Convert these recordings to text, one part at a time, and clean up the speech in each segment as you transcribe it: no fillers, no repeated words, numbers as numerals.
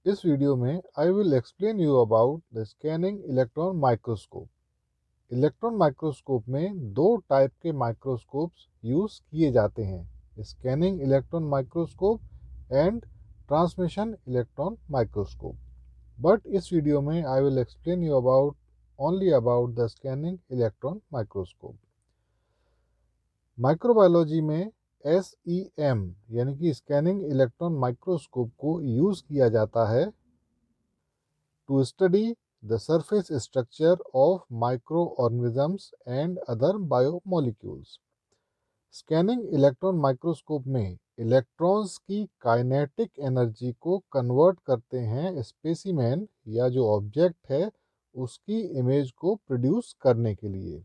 इस वीडियो में I will explain you about the scanning electron microscope. Electron microscope में दो टाइप के माइक्रोस्कोप्स यूज़ किए जाते हैं, scanning electron microscope and transmission electron microscope. But इस वीडियो में I will explain you about only about the scanning electron microscope. Microbiology में SEM यानी कि स्कैनिंग इलेक्ट्रॉन माइक्रोस्कोप को यूज़ किया जाता है to study the surface structure of microorganisms and other biomolecules. Scanning electron microscope में electrons की kinetic energy को कन्वर्ट करते हैं स्पेसिमेन या जो ऑब्जेक्ट है उसकी इमेज को प्रोड्यूस करने के लिए।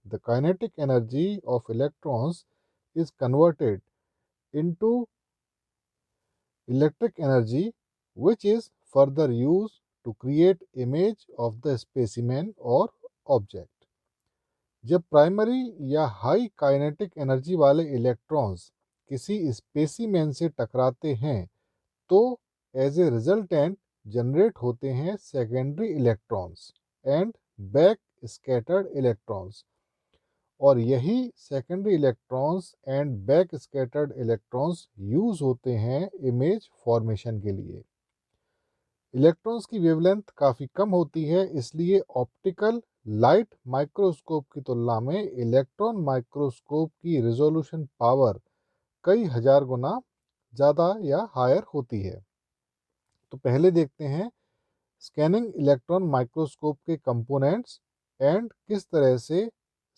The kinetic energy of electrons is converted into electric energy which is further used to create image of the specimen or object. जब प्राइमरी या हाई काइनेटिक एनर्जी वाले इलेक्ट्रॉन्स किसी स्पेसिमेन से टकराते हैं तो एज ए रिजल्टेंट जनरेट होते हैं secondary electrons and back scattered electrons, और यही secondary electrons and back scattered electrons use होते हैं इमेज फॉर्मेशन के लिए। इलेक्ट्रॉन्स की वेवलेंथ काफ़ी कम होती है, इसलिए ऑप्टिकल लाइट माइक्रोस्कोप की तुलना में इलेक्ट्रॉन माइक्रोस्कोप की रिजोल्यूशन पावर कई हजार गुना ज़्यादा या हायर होती है। तो पहले देखते हैं स्कैनिंग इलेक्ट्रॉन माइक्रोस्कोप के कंपोनेंट्स एंड किस तरह से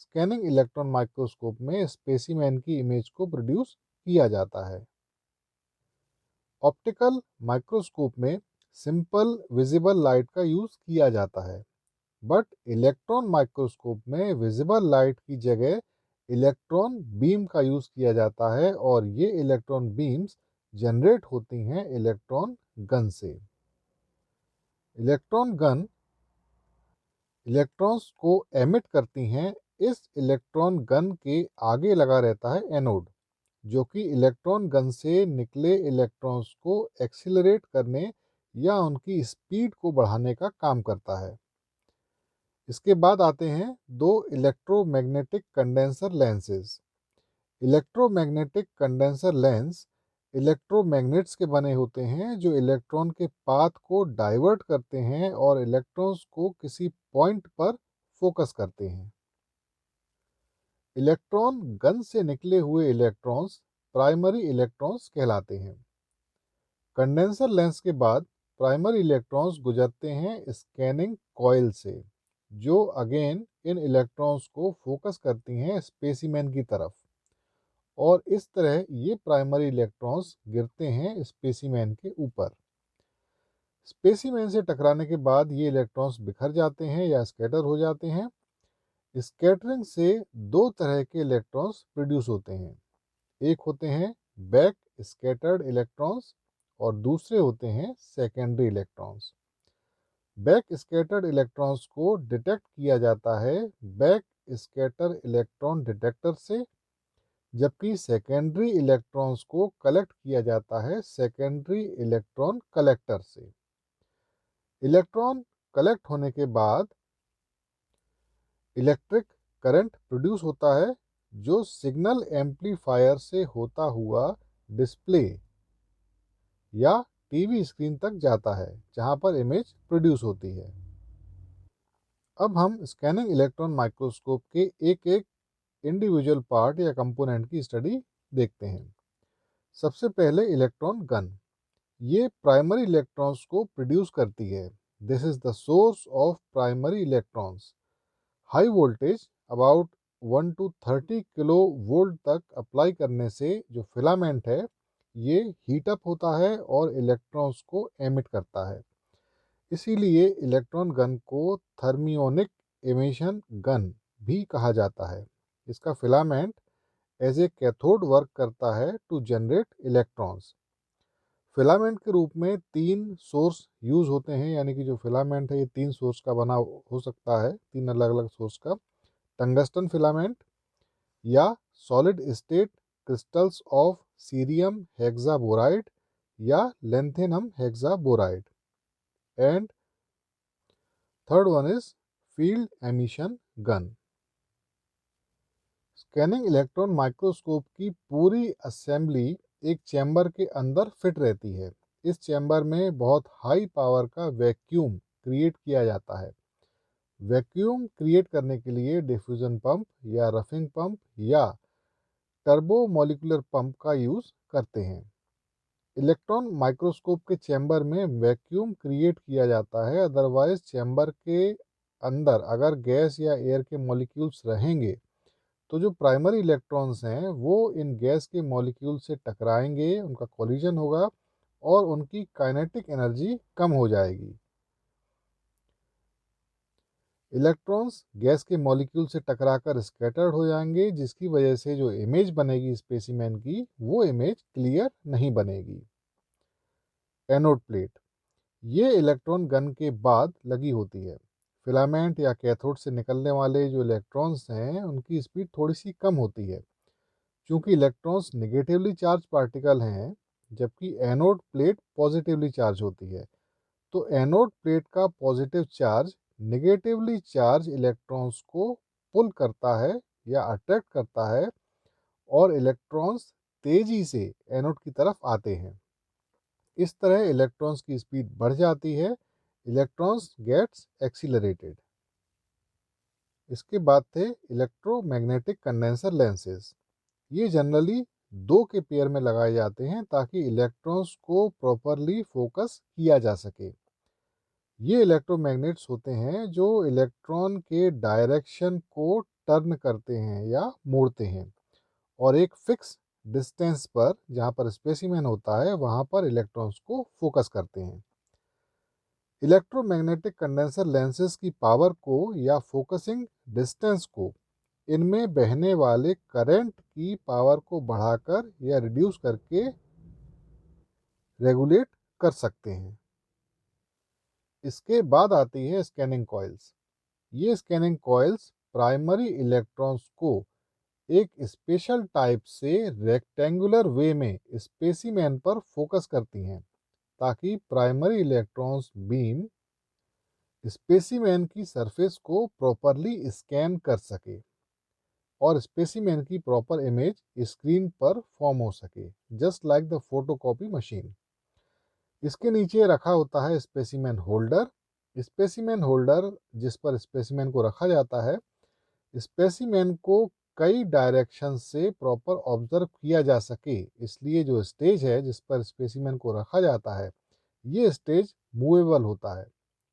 स्कैनिंग इलेक्ट्रॉन माइक्रोस्कोप में स्पेसिमेन की इमेज को प्रोड्यूस किया जाता है। ऑप्टिकल माइक्रोस्कोप में सिंपल विजिबल लाइट का यूज़ किया जाता है, बट इलेक्ट्रॉन माइक्रोस्कोप में विजिबल लाइट की जगह इलेक्ट्रॉन बीम का यूज़ किया जाता है, और ये इलेक्ट्रॉन बीम्स जनरेट होती हैं इलेक्ट्रॉन गन से। इलेक्ट्रॉन गन इलेक्ट्रॉन्स को एमिट करती हैं। इस इलेक्ट्रॉन गन के आगे लगा रहता है एनोड, जो कि इलेक्ट्रॉन गन से निकले इलेक्ट्रॉन्स को एक्सीलरेट करने या उनकी स्पीड को बढ़ाने का काम करता है। इसके बाद आते हैं दो electromagnetic condenser lenses. Electromagnetic condenser lens electromagnets के बने होते हैं जो इलेक्ट्रॉन के पाथ को डाइवर्ट करते हैं और इलेक्ट्रॉन्स को किसी पॉइंट पर फोकस करते हैं। इलेक्ट्रॉन गन से निकले हुए इलेक्ट्रॉन्स प्राइमरी इलेक्ट्रॉन्स कहलाते हैं। कंडेंसर लेंस के बाद प्राइमरी इलेक्ट्रॉन्स गुजरते हैं स्कैनिंग कॉइल से, जो अगेन इन इलेक्ट्रॉन्स को फोकस करती हैं स्पेसिमेन की तरफ, और इस तरह ये प्राइमरी इलेक्ट्रॉन्स गिरते हैं स्पेसिमेन के ऊपर। स्पेसिमेन से टकराने के बाद ये इलेक्ट्रॉन्स बिखर जाते हैं या स्कैटर हो जाते हैं। स्कैटरिंग से दो तरह के इलेक्ट्रॉन्स प्रोड्यूस होते हैं, एक होते हैं बैक स्कैटर्ड इलेक्ट्रॉन्स और दूसरे होते हैं secondary electrons. Back scattered electrons को डिटेक्ट किया जाता है बैक स्कैटर इलेक्ट्रॉन डिटेक्टर से, जबकि सेकेंडरी इलेक्ट्रॉन्स को कलेक्ट किया जाता है सेकेंडरी इलेक्ट्रॉन कलेक्टर से। इलेक्ट्रॉन कलेक्ट होने के बाद इलेक्ट्रिक करंट प्रोड्यूस होता है, जो सिग्नल एम्पलीफायर से होता हुआ डिस्प्ले या टीवी स्क्रीन तक जाता है, जहां पर इमेज प्रोड्यूस होती है। अब हम स्कैनिंग इलेक्ट्रॉन माइक्रोस्कोप के एक एक इंडिविजुअल पार्ट या कंपोनेंट की स्टडी देखते हैं। सबसे पहले इलेक्ट्रॉन गन, ये प्राइमरी इलेक्ट्रॉन्स को प्रोड्यूस करती है। This is the source of primary electrons. High voltage about 1 to 30 kilo volt तक अप्लाई करने से जो फिलामेंट है ये हीटअप होता है और इलेक्ट्रॉन्स को एमिट करता है। इसीलिए इलेक्ट्रॉन गन को थर्मियोनिक एमिशन गन भी कहा जाता है। इसका filament as a cathode work करता है टू जनरेट इलेक्ट्रॉन्स। फिलामेंट के रूप में तीन सोर्स यूज होते हैं, यानी कि जो फिलामेंट है ये तीन सोर्स का बना हो सकता है, तीन अलग अलग सोर्स का। टंगस्टन फिलामेंट या solid state crystals of cerium hexaboride या lanthanum hexaboride. and third one is field emission gun. Scanning electron microscope की पूरी असेंबली एक चैम्बर के अंदर फिट रहती है। इस चैम्बर में बहुत हाई पावर का वैक्यूम क्रिएट किया जाता है। वैक्यूम क्रिएट करने के लिए डिफ्यूजन पंप या रफिंग पंप या टर्बो मॉलिक्यूलर पंप का यूज़ करते हैं। इलेक्ट्रॉन माइक्रोस्कोप के चैम्बर में वैक्यूम क्रिएट किया जाता है, अदरवाइज चैम्बर के अंदर अगर गैस या एयर के मॉलिक्यूल्स रहेंगे तो जो प्राइमरी इलेक्ट्रॉन्स हैं वो इन गैस के मॉलिक्यूल से टकराएंगे, उनका कोलिजन होगा और उनकी काइनेटिक एनर्जी कम हो जाएगी। इलेक्ट्रॉन्स गैस के मॉलिक्यूल से टकराकर स्कैटर्ड हो जाएंगे, जिसकी वजह से जो इमेज बनेगी स्पेसिमेन की वो इमेज क्लियर नहीं बनेगी। एनोड प्लेट ये इलेक्ट्रॉन गन के बाद लगी होती है। फिलामेंट या कैथोड से निकलने वाले जो इलेक्ट्रॉन्स हैं उनकी स्पीड थोड़ी सी कम होती है, क्योंकि इलेक्ट्रॉन्स नेगेटिवली चार्ज पार्टिकल हैं जबकि एनोड प्लेट पॉजिटिवली चार्ज होती है। तो एनोड प्लेट का positive charge negatively charge electrons को पुल करता है या अट्रैक्ट करता है और इलेक्ट्रॉन्स तेजी से एनोड की तरफ आते हैं। इस तरह इलेक्ट्रॉन्स की स्पीड बढ़ जाती है, इलेक्ट्रॉन्स गेट्स एक्सीलरेटेड। इसके बाद थे इलेक्ट्रोमैग्नेटिक कंडेंसर लेंसेज। ये जनरली दो के पेयर में लगाए जाते हैं ताकि इलेक्ट्रॉन्स को प्रॉपरली फोकस किया जा सके। ये इलेक्ट्रोमैग्नेट्स होते हैं जो इलेक्ट्रॉन के डायरेक्शन को टर्न करते हैं या मोड़ते हैं और एक फिक्स डिस्टेंस पर, जहाँ पर स्पेसिमेन होता है, वहाँ पर इलेक्ट्रॉन्स को फोकस करते हैं। इलेक्ट्रोमैग्नेटिक कंडेंसर लेंसेज की पावर को या फोकसिंग डिस्टेंस को इनमें बहने वाले करंट की पावर को बढ़ाकर या रिड्यूस करके रेगुलेट कर सकते हैं। इसके बाद आती है स्कैनिंग कॉइल्स। ये स्कैनिंग कॉइल्स प्राइमरी इलेक्ट्रॉन्स को एक स्पेशल टाइप से रेक्टेंगुलर वे में स्पेसिमेन पर फोकस करती हैं ताकि प्राइमरी इलेक्ट्रॉन्स बीम स्पेसिमेन की सरफेस को प्रॉपरली स्कैन कर सके और स्पेसिमेन की प्रॉपर इमेज स्क्रीन पर फॉर्म हो सके, just like the photocopy machine. इसके नीचे रखा होता है स्पेसिमेन होल्डर। स्पेसिमेन होल्डर जिस पर स्पेसिमेन को रखा जाता है, स्पेसिमेन को कई डायरेक्शन से प्रॉपर ऑब्जर्व किया जा सके, इसलिए जो स्टेज है जिस पर स्पेसिमेन को रखा जाता है ये स्टेज मूवेबल होता है,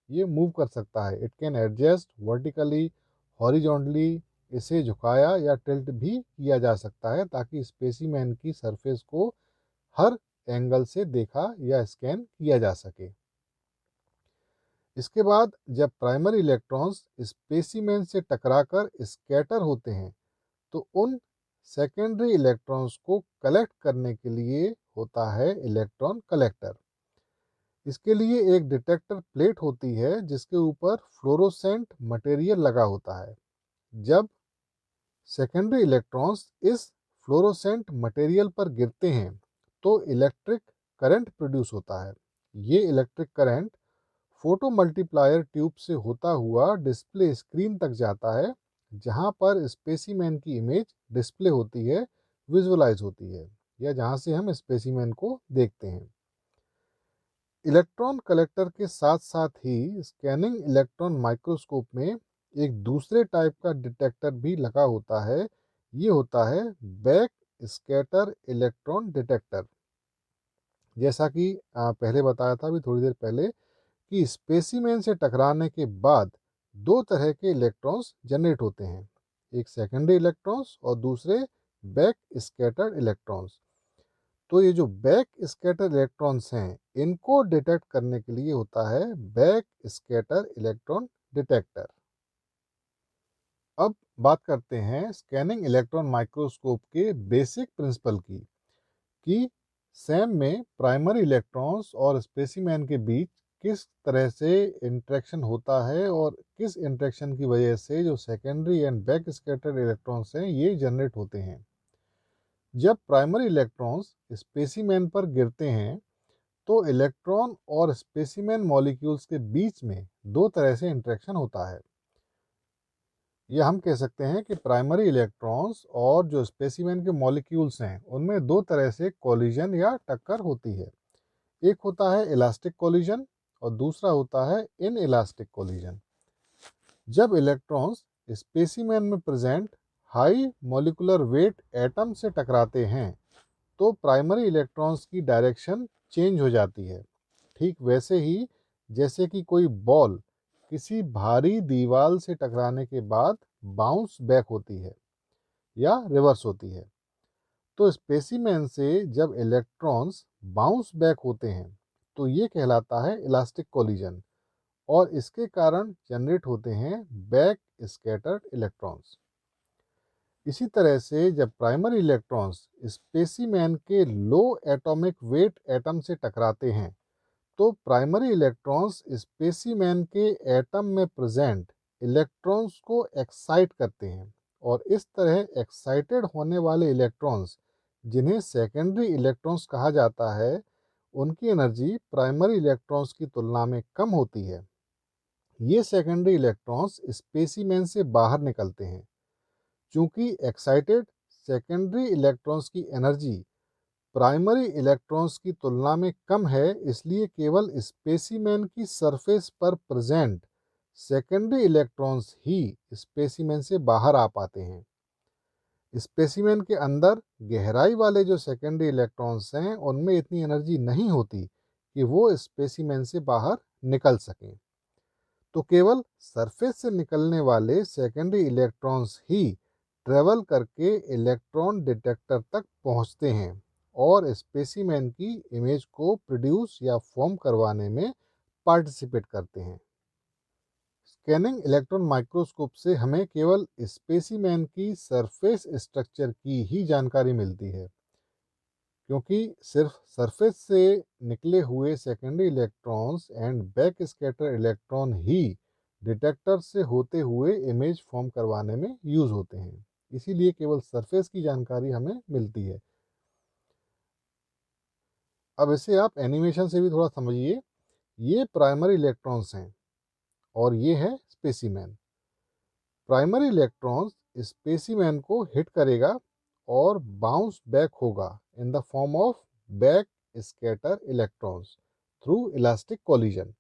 ये मूव कर सकता है। It can adjust vertically, horizontally, इसे झुकाया या टिल्ट भी किया जा सकता है ताकि स्पेसिमेन की सरफेस को हर एंगल से देखा या स्कैन किया जा सके। इसके बाद जब प्राइमरी इलेक्ट्रॉन्स स्पेसिमेन से टकराकर स्कैटर होते हैं तो उन सेकेंडरी इलेक्ट्रॉन्स को कलेक्ट करने के लिए होता है इलेक्ट्रॉन कलेक्टर। इसके लिए एक डिटेक्टर प्लेट होती है जिसके ऊपर फ्लोरोसेंट मटेरियल लगा होता है। जब सेकेंडरी इलेक्ट्रॉन्स इस फ्लोरोसेंट मटेरियल पर गिरते हैं तो इलेक्ट्रिक करंट प्रोड्यूस होता है। ये electric current photo multiplier tube से होता हुआ डिस्प्ले स्क्रीन तक जाता है, जहां पर स्पेसिमेन की इमेज डिस्प्ले होती है, विजुअलाइज होती है, या जहां से हम स्पेसिमेन को देखते हैं। इलेक्ट्रॉन कलेक्टर के साथ साथ ही स्कैनिंग इलेक्ट्रॉन माइक्रोस्कोप में एक दूसरे टाइप का डिटेक्टर भी लगा होता है। ये होता है बैक स्कैटर इलेक्ट्रॉन डिटेक्टर। जैसा कि पहले बताया था अभी थोड़ी देर पहले कि स्पेसिमेन से टकराने के बाद दो तरह के इलेक्ट्रॉन्स जनरेट होते हैं, एक सेकेंडरी इलेक्ट्रॉन्स और दूसरे बैक स्कैटर्ड इलेक्ट्रॉन्स। तो ये जो बैक स्कैटर इलेक्ट्रॉन्स हैं इनको डिटेक्ट करने के लिए होता है बैक स्कैटर इलेक्ट्रॉन डिटेक्टर। अब बात करते हैं स्कैनिंग इलेक्ट्रॉन माइक्रोस्कोप के बेसिक प्रिंसिपल की, कि सैम में प्राइमरी इलेक्ट्रॉन्स और स्पेसिमेन के बीच किस तरह से इंटरेक्शन होता है और किस इंटरेक्शन की वजह से जो secondary and back scattered electrons हैं ये जनरेट होते हैं। जब प्राइमरी इलेक्ट्रॉन्स स्पेसिमेन पर गिरते हैं तो इलेक्ट्रॉन और स्पेसिमेन मॉलिक्यूल्स के बीच में दो तरह से इंटरेक्शन होता है। या हम कह सकते हैं कि प्राइमरी इलेक्ट्रॉन्स और जो स्पेसिमेन के मॉलिक्यूल्स हैं उनमें दो तरह से कोलिजन या टक्कर होती है। एक होता है इलास्टिक कोलिजन और दूसरा होता है इन इलास्टिक कोलिजन। जब इलेक्ट्रॉन्स स्पेसिमेन में present high molecular weight atom से टकराते हैं तो प्राइमरी इलेक्ट्रॉन्स की डायरेक्शन चेंज हो जाती है। ठीक वैसे ही जैसे कि कोई बॉल किसी भारी दीवार से टकराने के बाद बाउंस बैक होती है या रिवर्स होती है, तो स्पेसिमेन से जब इलेक्ट्रॉन्स बाउंस बैक होते हैं तो ये कहलाता है इलास्टिक कोलिजन और इसके कारण जनरेट होते हैं बैक स्कैटर्ड इलेक्ट्रॉन्स। इसी तरह से जब प्राइमरी इलेक्ट्रॉन्स स्पेसिमेन के लो एटॉमिक वेट एटम से टकराते हैं तो प्राइमरी इलेक्ट्रॉन्स स्पेसिमेन के एटम में प्रेजेंट इलेक्ट्रॉन्स को एक्साइट करते हैं और इस तरह एक्साइटेड होने वाले इलेक्ट्रॉन्स, जिन्हें सेकेंडरी इलेक्ट्रॉन्स कहा जाता है, उनकी एनर्जी प्राइमरी इलेक्ट्रॉन्स की तुलना में कम होती है। ये सेकेंडरी इलेक्ट्रॉन्स स्पेसिमेन से बाहर निकलते हैं। चूंकि एक्साइटेड सेकेंडरी इलेक्ट्रॉन्स की एनर्जी प्राइमरी इलेक्ट्रॉन्स की तुलना में कम है, इसलिए केवल स्पेसिमेन की सरफेस पर प्रेजेंट सेकेंडरी इलेक्ट्रॉन्स ही स्पेसिमेन से बाहर आ पाते हैं। स्पेसिमेन के अंदर गहराई वाले जो सेकेंडरी इलेक्ट्रॉन्स हैं उनमें इतनी एनर्जी नहीं होती कि वो स्पेसिमेन से बाहर निकल सकें, तो केवल सरफेस से निकलने वाले सेकेंडरी इलेक्ट्रॉन्स ही ट्रेवल करके इलेक्ट्रॉन डिटेक्टर तक पहुंचते हैं और स्पेसिमेन की इमेज को प्रोड्यूस या फॉर्म करवाने में पार्टिसिपेट करते हैं। स्कैनिंग इलेक्ट्रॉन माइक्रोस्कोप से हमें केवल स्पेसिमेन की सरफेस स्ट्रक्चर की ही जानकारी मिलती है, क्योंकि सिर्फ सरफेस से निकले हुए secondary electrons and back scatter electron he detector से होते हुए इमेज फॉर्म करवाने में यूज होते हैं। इसीलिए केवल सरफेस की जानकारी हमें मिलती है। अब इसे आप एनिमेशन से भी थोड़ा समझिए। ये प्राइमरी इलेक्ट्रॉन्स हैं और ये है स्पेसिमेन। प्राइमरी इलेक्ट्रॉन्स स्पेसिमेन को हिट करेगा और बाउंस बैक होगा in the form of back scatter electrons through elastic collision,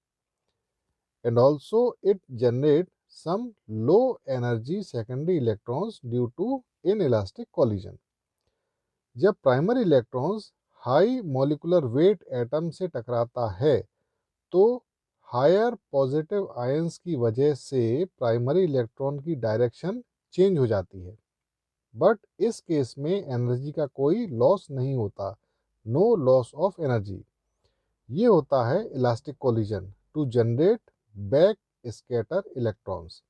and also it generate some low energy secondary electrons due to inelastic collision. जब primary electrons high molecular weight atom से टकराता है तो higher positive ions की वजह से primary electron की direction change हो जाती है, बट इस केस में एनर्जी का कोई लॉस नहीं होता, नो लॉस ऑफ एनर्जी। ये होता है elastic collision to generate back scatter electrons.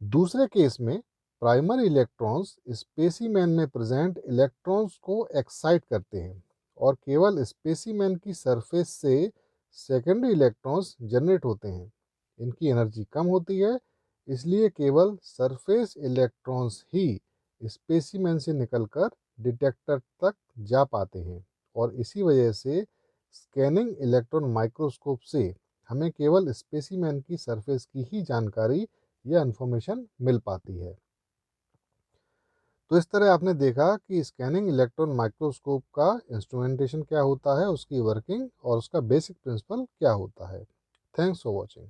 दूसरे केस में प्राइमरी इलेक्ट्रॉन्स स्पेसिमेन में प्रेजेंट इलेक्ट्रॉन्स को एक्साइट करते हैं और केवल स्पेसिमेन की सरफेस से सेकेंडरी इलेक्ट्रॉन्स जनरेट होते हैं। इनकी एनर्जी कम होती है, इसलिए केवल सरफेस इलेक्ट्रॉन्स ही स्पेसिमेन से निकलकर डिटेक्टर तक जा पाते हैं और इसी वजह से स्कैनिंग इलेक्ट्रॉन माइक्रोस्कोप से हमें केवल स्पेसिमेन की सरफेस की ही जानकारी या इन्फॉर्मेशन मिल पाती है। तो इस तरह आपने देखा कि स्कैनिंग इलेक्ट्रॉन माइक्रोस्कोप का इंस्ट्रूमेंटेशन क्या होता है, उसकी वर्किंग और उसका बेसिक प्रिंसिपल क्या होता है। Thanks for watching.